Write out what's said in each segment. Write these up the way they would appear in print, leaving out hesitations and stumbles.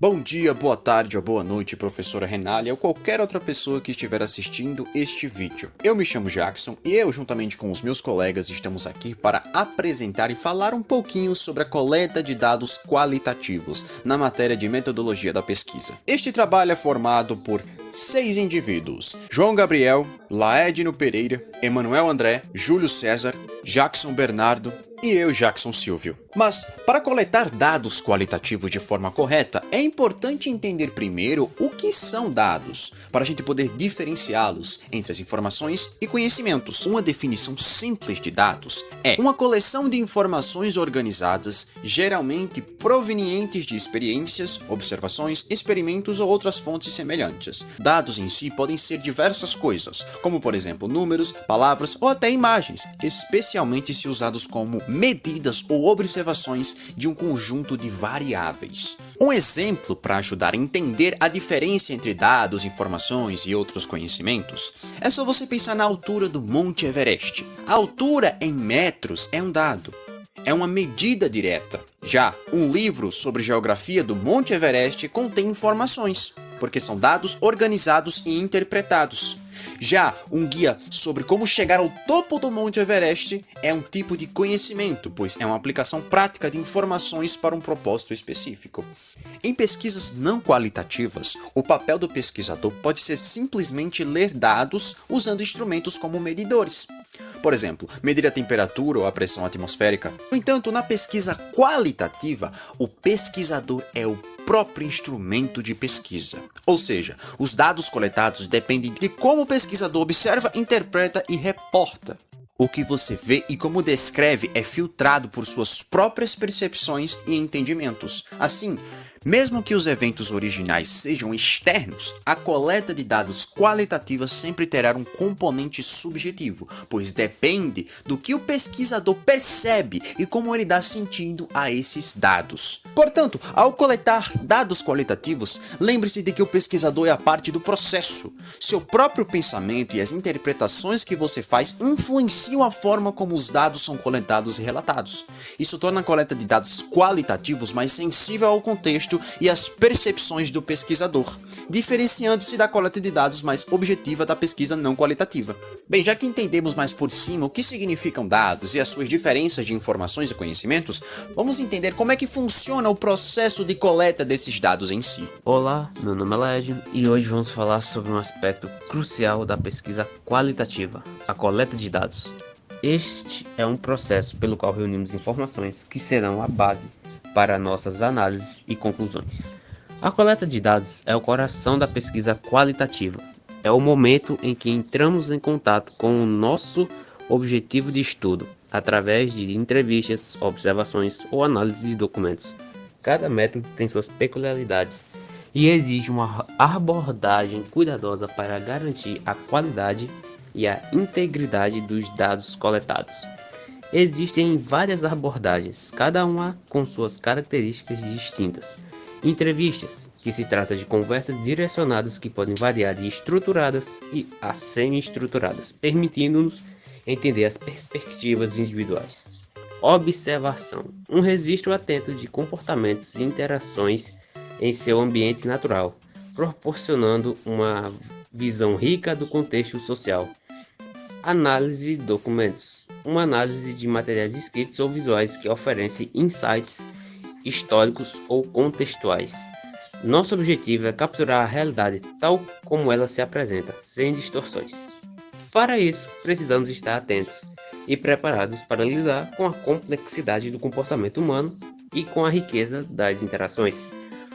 Bom dia, boa tarde ou boa noite, professora Renália ou qualquer outra pessoa que estiver assistindo este vídeo. Eu me chamo Jackson e eu, juntamente com os meus colegas, estamos aqui para apresentar e falar um pouquinho sobre a coleta de dados qualitativos na matéria de metodologia da pesquisa. Este trabalho é formado por 6 indivíduos: João Gabriel, Laedno Pereira, Emanuel André, Júlio César, Jackson Bernardo e eu, Jackson Silvio. Mas, para coletar dados qualitativos de forma correta, é importante entender primeiro o que são dados, para a gente poder diferenciá-los entre as informações e conhecimentos. Uma definição simples de dados é uma coleção de informações organizadas, geralmente provenientes de experiências, observações, experimentos ou outras fontes semelhantes. Dados em si podem ser diversas coisas, como por exemplo números, palavras ou até imagens, especialmente se usados como medidas ou observações de um conjunto de variáveis. Um exemplo para ajudar a entender a diferença entre dados, informações e outros conhecimentos é só você pensar na altura do Monte Everest. A altura em metros é um dado, é uma medida direta. Já um livro sobre geografia do Monte Everest contém informações, porque são dados organizados e interpretados. Já um guia sobre como chegar ao topo do Monte Everest é um tipo de conhecimento, pois é uma aplicação prática de informações para um propósito específico. Em pesquisas não qualitativas, o papel do pesquisador pode ser simplesmente ler dados usando instrumentos como medidores. Por exemplo, medir a temperatura ou a pressão atmosférica. No entanto, na pesquisa qualitativa, o pesquisador é o próprio instrumento de pesquisa. Ou seja, os dados coletados dependem de como o pesquisador observa, interpreta e reporta. O que você vê e como descreve é filtrado por suas próprias percepções e entendimentos. Assim, mesmo que os eventos originais sejam externos, a coleta de dados qualitativa sempre terá um componente subjetivo, pois depende do que o pesquisador percebe e como ele dá sentido a esses dados. Portanto, ao coletar dados qualitativos, lembre-se de que o pesquisador é a parte do processo. Seu próprio pensamento e as interpretações que você faz influenciam a forma como os dados são coletados e relatados. Isso torna a coleta de dados qualitativos mais sensível ao contexto e às percepções do pesquisador, diferenciando-se da coleta de dados mais objetiva da pesquisa não qualitativa. Bem, já que entendemos mais por cima o que significam dados e as suas diferenças de informações e conhecimentos, vamos entender como é que funciona o processo de coleta desses dados em si. Olá, meu nome é Laedno e hoje vamos falar sobre um aspecto crucial da pesquisa qualitativa, a coleta de dados. Este é um processo pelo qual reunimos informações que serão a base para nossas análises e conclusões. A coleta de dados é o coração da pesquisa qualitativa. É o momento em que entramos em contato com o nosso objetivo de estudo, através de entrevistas, observações ou análise de documentos. Cada método tem suas peculiaridades e exige uma abordagem cuidadosa para garantir a qualidade e a integridade dos dados coletados. Existem várias abordagens, cada uma com suas características distintas. Entrevistas, que se trata de conversas direcionadas que podem variar de estruturadas a semi-estruturadas, permitindo-nos entender as perspectivas individuais. Observação, um registro atento de comportamentos e interações em seu ambiente natural, proporcionando uma visão rica do contexto social. Análise de documentos, uma análise de materiais escritos ou visuais que oferece insights históricos ou contextuais. Nosso objetivo é capturar a realidade tal como ela se apresenta, sem distorções. Para isso, precisamos estar atentos e preparados para lidar com a complexidade do comportamento humano e com a riqueza das interações.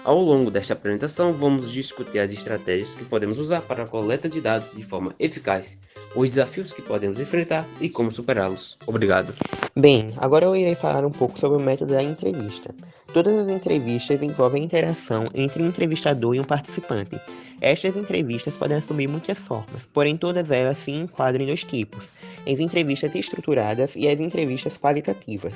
Ao longo desta apresentação, vamos discutir as estratégias que podemos usar para a coleta de dados de forma eficaz, os desafios que podemos enfrentar e como superá-los. Obrigado. Bem, agora eu irei falar um pouco sobre o método da entrevista. Todas as entrevistas envolvem interação entre um entrevistador e um participante. Estas entrevistas podem assumir muitas formas, porém todas elas se enquadram em dois tipos: as entrevistas estruturadas e as entrevistas qualitativas.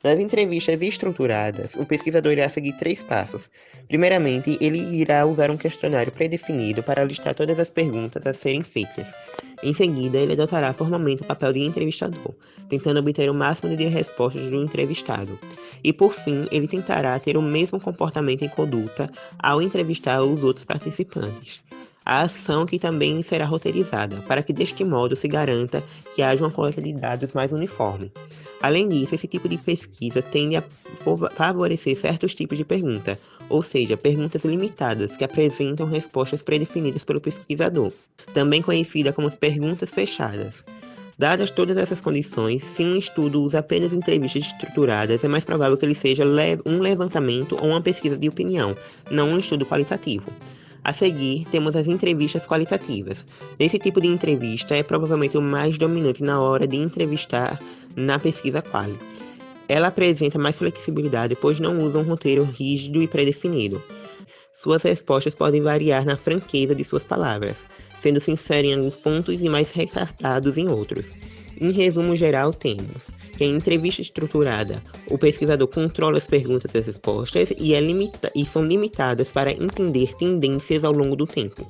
Nas entrevistas estruturadas, o pesquisador irá seguir 3 passos. Primeiramente, ele irá usar um questionário pré-definido para listar todas as perguntas a serem feitas. Em seguida, ele adotará formalmente o papel de entrevistador, tentando obter o máximo de respostas do entrevistado. E por fim, ele tentará ter o mesmo comportamento e conduta ao entrevistar os outros participantes. A ação que também será roteirizada, para que deste modo se garanta que haja uma coleta de dados mais uniforme. Além disso, esse tipo de pesquisa tende a favorecer certos tipos de pergunta, ou seja, perguntas limitadas que apresentam respostas predefinidas pelo pesquisador, também conhecida como perguntas fechadas. Dadas todas essas condições, se um estudo usa apenas entrevistas estruturadas, é mais provável que ele seja um levantamento ou uma pesquisa de opinião, não um estudo qualitativo. A seguir, temos as entrevistas qualitativas. Nesse tipo de entrevista, é provavelmente o mais dominante na hora de entrevistar na pesquisa quali. Ela apresenta mais flexibilidade, pois não usa um roteiro rígido e pré-definido. Suas respostas podem variar na franqueza de suas palavras, sendo sincero em alguns pontos e mais recartados em outros. Em resumo geral, temos que em entrevista estruturada, o pesquisador controla as perguntas e as respostas e são limitadas para entender tendências ao longo do tempo.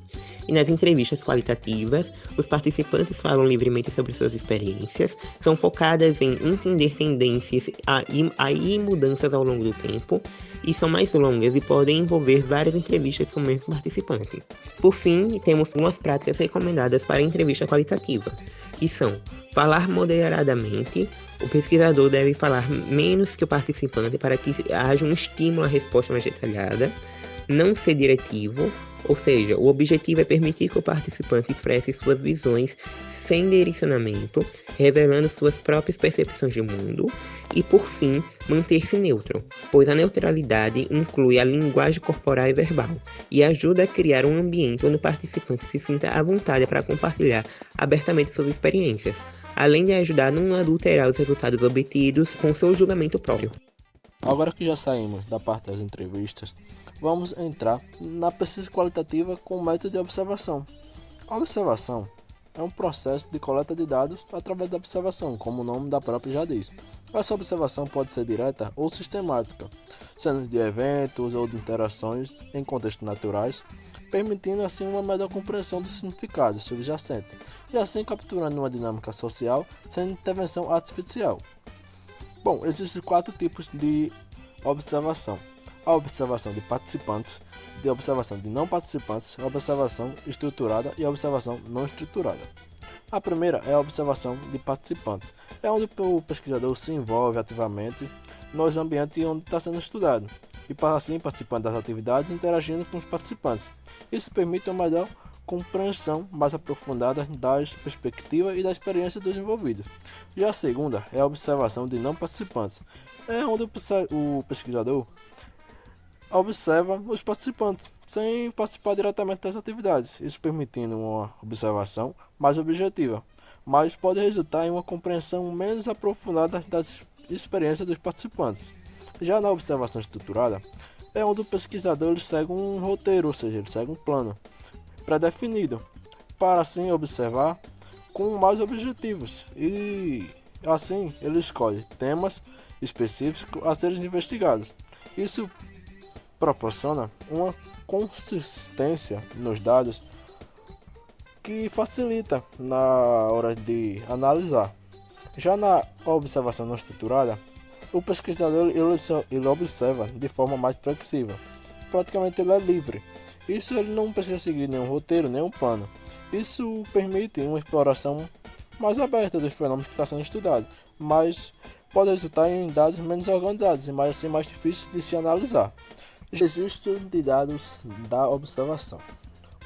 E nas entrevistas qualitativas, os participantes falam livremente sobre suas experiências, são focadas em entender tendências e mudanças ao longo do tempo, e são mais longas e podem envolver várias entrevistas com o mesmo participante. Por fim, temos algumas práticas recomendadas para a entrevista qualitativa, que são falar moderadamente. O pesquisador deve falar menos que o participante para que haja um estímulo à resposta mais detalhada. Não ser diretivo, ou seja, o objetivo é permitir que o participante expresse suas visões sem direcionamento, revelando suas próprias percepções de mundo. E, por fim, manter-se neutro, pois a neutralidade inclui a linguagem corporal e verbal e ajuda a criar um ambiente onde o participante se sinta à vontade para compartilhar abertamente suas experiências, além de ajudar a não adulterar os resultados obtidos com seu julgamento próprio. Agora que já saímos da parte das entrevistas, vamos entrar na pesquisa qualitativa com o método de observação. A observação é um processo de coleta de dados através da observação, como o nome da própria já diz. Essa observação pode ser direta ou sistemática, sendo de eventos ou de interações em contextos naturais, permitindo assim uma melhor compreensão dos significados subjacentes, e assim capturando uma dinâmica social sem intervenção artificial. Bom, existem 4 tipos de observação: a observação de participantes, de observação de não participantes, a observação estruturada e a observação não estruturada. A primeira é a observação de participante, é onde o pesquisador se envolve ativamente nos ambientes onde está sendo estudado, e assim participando das atividades e interagindo com os participantes. Isso permite uma melhor compreensão mais aprofundada das perspectivas e da experiência dos envolvidos. Já a segunda é a observação de não participantes, é onde o pesquisador observa os participantes sem participar diretamente das atividades, isso permitindo uma observação mais objetiva, mas pode resultar em uma compreensão menos aprofundada das experiências dos participantes. Já na observação estruturada, é onde o pesquisador ele segue um roteiro, ou seja, ele segue um plano pré-definido, para assim observar com mais objetivos, e assim ele escolhe temas específicos a serem investigados. Isso proporciona uma consistência nos dados que facilita na hora de analisar. Já na observação não estruturada, o pesquisador ele observa de forma mais flexível, praticamente ele é livre. Isso ele não precisa seguir nenhum roteiro, nenhum plano. Isso permite uma exploração mais aberta dos fenômenos que está sendo estudado, mas pode resultar em dados menos organizados e mais difíceis de se analisar. Registro de dados da observação.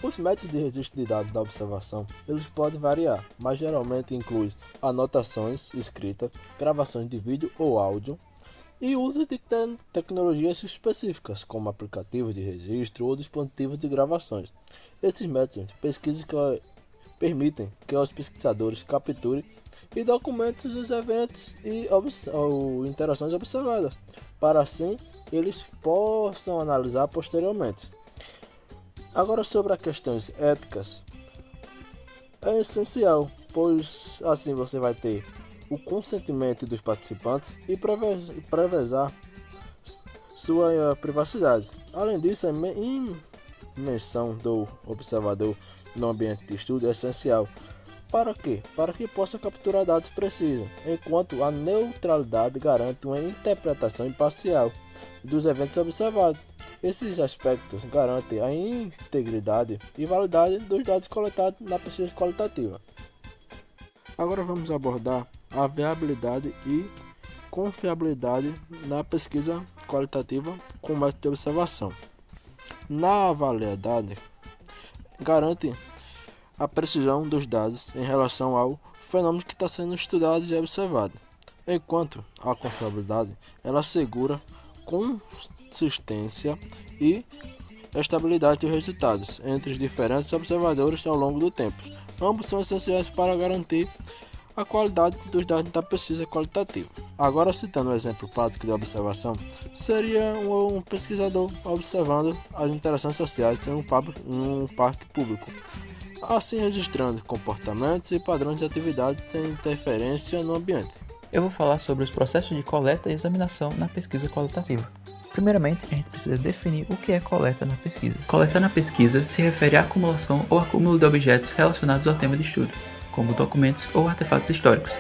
Os métodos de registro de dados da observação eles podem variar, mas geralmente incluem anotações escritas, gravações de vídeo ou áudio, e uso de tecnologias específicas, como aplicativos de registro ou dispositivos de gravações. Esses métodos de pesquisa permitem que os pesquisadores capturem e documentem os eventos ou interações observadas, para assim eles possam analisar posteriormente. Agora, sobre as questões éticas, é essencial, pois assim você vai ter o consentimento dos participantes e preservar sua privacidade. Além disso, a imersão do observador no ambiente de estudo é essencial. Para quê? Para que possa capturar dados precisos, enquanto a neutralidade garante uma interpretação imparcial dos eventos observados. Esses aspectos garantem a integridade e validade dos dados coletados na pesquisa qualitativa. Agora vamos abordar a viabilidade e confiabilidade na pesquisa qualitativa com método de observação. Na validade, garante a precisão dos dados em relação ao fenômeno que está sendo estudado e observado, enquanto a confiabilidade ela assegura consistência e estabilidade dos resultados entre os diferentes observadores ao longo do tempo. Ambos são essenciais para garantir a qualidade dos dados da pesquisa qualitativa. Agora, citando um exemplo prático de observação, seria um pesquisador observando as interações sociais em um parque público, assim registrando comportamentos e padrões de atividade sem interferência no ambiente. Eu vou falar sobre os processos de coleta e examinação na pesquisa qualitativa. Primeiramente, a gente precisa definir o que é coleta na pesquisa. Coleta na pesquisa se refere à acumulação ou acúmulo de objetos relacionados ao tema de estudo, como documentos ou artefatos históricos.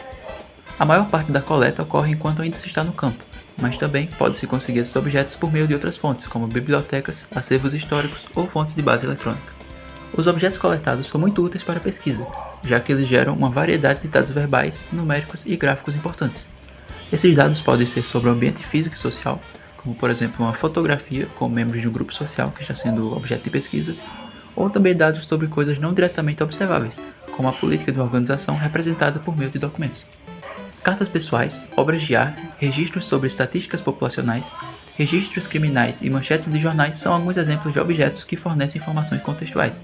A maior parte da coleta ocorre enquanto ainda se está no campo, mas também pode-se conseguir esses objetos por meio de outras fontes, como bibliotecas, acervos históricos ou fontes de base eletrônica. Os objetos coletados são muito úteis para a pesquisa, já que eles geram uma variedade de dados verbais, numéricos e gráficos importantes. Esses dados podem ser sobre o ambiente físico e social, como por exemplo uma fotografia com membros de um grupo social que está sendo objeto de pesquisa, ou também dados sobre coisas não diretamente observáveis, como a política de uma organização representada por meio de documentos. Cartas pessoais, obras de arte, registros sobre estatísticas populacionais, registros criminais e manchetes de jornais são alguns exemplos de objetos que fornecem informações contextuais.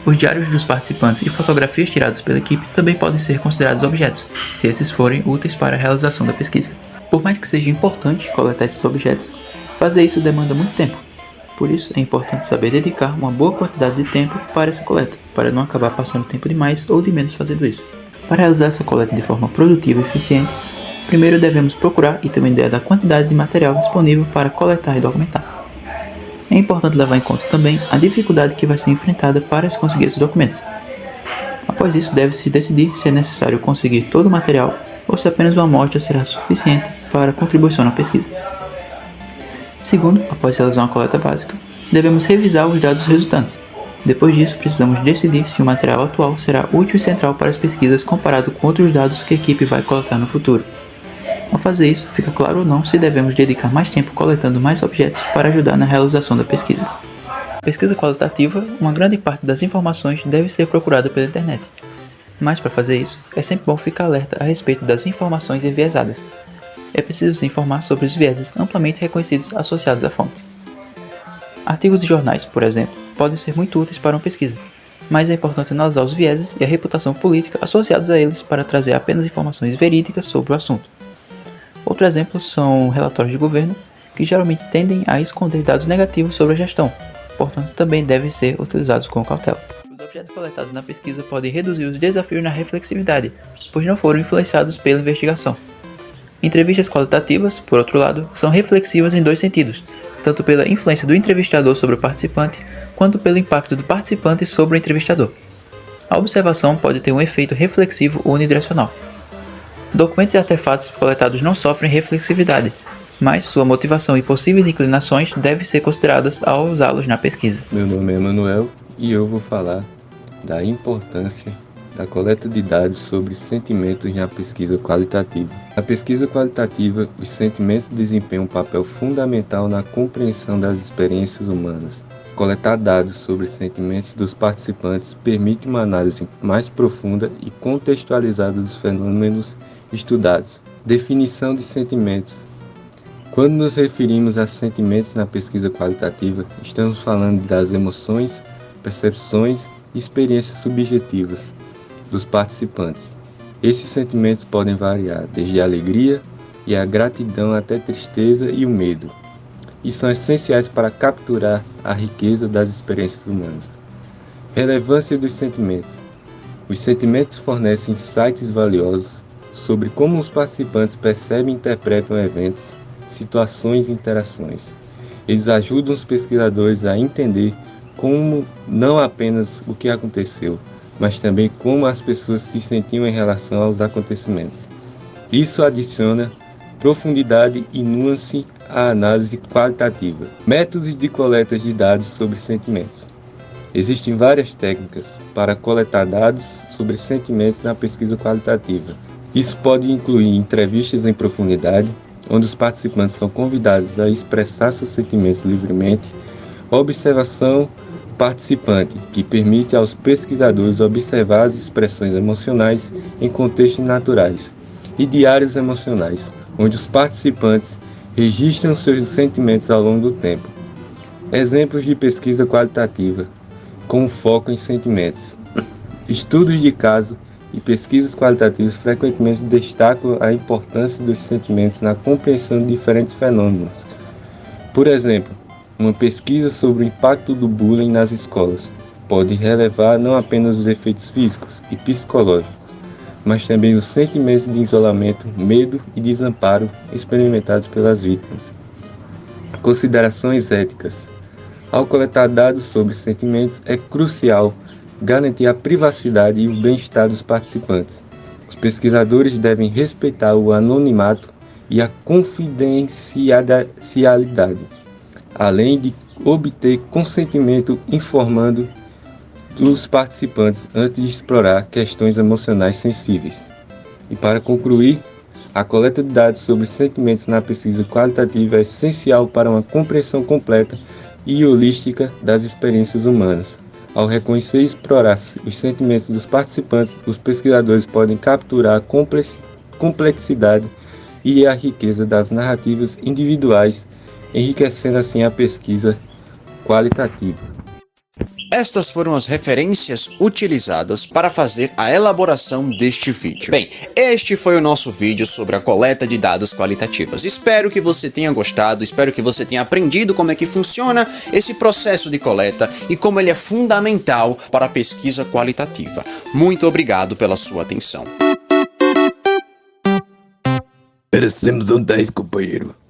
Os diários dos participantes e fotografias tiradas pela equipe também podem ser considerados objetos, se esses forem úteis para a realização da pesquisa. Por mais que seja importante coletar esses objetos, fazer isso demanda muito tempo. Por isso, é importante saber dedicar uma boa quantidade de tempo para essa coleta, para não acabar passando tempo demais ou de menos fazendo isso. Para realizar essa coleta de forma produtiva e eficiente, primeiro devemos procurar e ter uma ideia da quantidade de material disponível para coletar e documentar. É importante levar em conta também a dificuldade que vai ser enfrentada para se conseguir esses documentos. Após isso, deve-se decidir se é necessário conseguir todo o material ou se apenas uma amostra será suficiente para a contribuição na pesquisa. Segundo, após realizar uma coleta básica, devemos revisar os dados resultantes. Depois disso, precisamos decidir se o material atual será útil e central para as pesquisas comparado com outros dados que a equipe vai coletar no futuro. Ao fazer isso, fica claro ou não se devemos dedicar mais tempo coletando mais objetos para ajudar na realização da pesquisa. Na pesquisa qualitativa, uma grande parte das informações deve ser procurada pela internet. Mas para fazer isso, é sempre bom ficar alerta a respeito das informações enviesadas. É preciso se informar sobre os vieses amplamente reconhecidos associados à fonte. Artigos de jornais, por exemplo, podem ser muito úteis para uma pesquisa, mas é importante analisar os vieses e a reputação política associados a eles para trazer apenas informações verídicas sobre o assunto. Outro exemplo são relatórios de governo, que geralmente tendem a esconder dados negativos sobre a gestão, portanto também devem ser utilizados com cautela. Os objetos coletados na pesquisa podem reduzir os desafios na reflexividade, pois não foram influenciados pela investigação. Entrevistas qualitativas, por outro lado, são reflexivas em dois sentidos, tanto pela influência do entrevistador sobre o participante, quanto pelo impacto do participante sobre o entrevistador. A observação pode ter um efeito reflexivo unidirecional. Documentos e artefatos coletados não sofrem reflexividade, mas sua motivação e possíveis inclinações devem ser consideradas ao usá-los na pesquisa. Meu nome é Manuel e eu vou falar da importância da coleta de dados sobre sentimentos na pesquisa qualitativa. Na pesquisa qualitativa, os sentimentos desempenham um papel fundamental na compreensão das experiências humanas. Coletar dados sobre sentimentos dos participantes permite uma análise mais profunda e contextualizada dos fenômenos estudados. Definição de sentimentos. Quando nos referimos a sentimentos na pesquisa qualitativa, estamos falando das emoções, percepções e experiências subjetivas dos participantes. Esses sentimentos podem variar desde a alegria e a gratidão até tristeza e o medo, e são essenciais para capturar a riqueza das experiências humanas. Relevância dos sentimentos. Os sentimentos fornecem insights valiosos sobre como os participantes percebem e interpretam eventos, situações e interações. Eles ajudam os pesquisadores a entender como não apenas o que aconteceu, mas também como as pessoas se sentiam em relação aos acontecimentos. Isso adiciona profundidade e nuance à análise qualitativa. Métodos de coleta de dados sobre sentimentos. Existem várias técnicas para coletar dados sobre sentimentos na pesquisa qualitativa. Isso pode incluir entrevistas em profundidade, onde os participantes são convidados a expressar seus sentimentos livremente, observação participante, que permite aos pesquisadores observar as expressões emocionais em contextos naturais, e diários emocionais, onde os participantes registram seus sentimentos ao longo do tempo. Exemplos de pesquisa qualitativa, com foco em sentimentos. Estudos de caso e pesquisas qualitativas frequentemente destacam a importância dos sentimentos na compreensão de diferentes fenômenos. Por exemplo, uma pesquisa sobre o impacto do bullying nas escolas pode relevar não apenas os efeitos físicos e psicológicos, mas também os sentimentos de isolamento, medo e desamparo experimentados pelas vítimas. Considerações éticas. Ao coletar dados sobre sentimentos, é crucial garantir a privacidade e o bem-estar dos participantes. Os pesquisadores devem respeitar o anonimato e a confidencialidade, além de obter consentimento informando dos participantes antes de explorar questões emocionais sensíveis. E para concluir, a coleta de dados sobre sentimentos na pesquisa qualitativa é essencial para uma compreensão completa e holística das experiências humanas. Ao reconhecer e explorar os sentimentos dos participantes, os pesquisadores podem capturar a complexidade e a riqueza das narrativas individuais, enriquecendo assim a pesquisa qualitativa. Estas foram as referências utilizadas para fazer a elaboração deste vídeo. Bem, este foi o nosso vídeo sobre a coleta de dados qualitativas. Espero que você tenha gostado, espero que você tenha aprendido como é que funciona esse processo de coleta e como ele é fundamental para a pesquisa qualitativa. Muito obrigado pela sua atenção. Merecemos um 10, companheiro.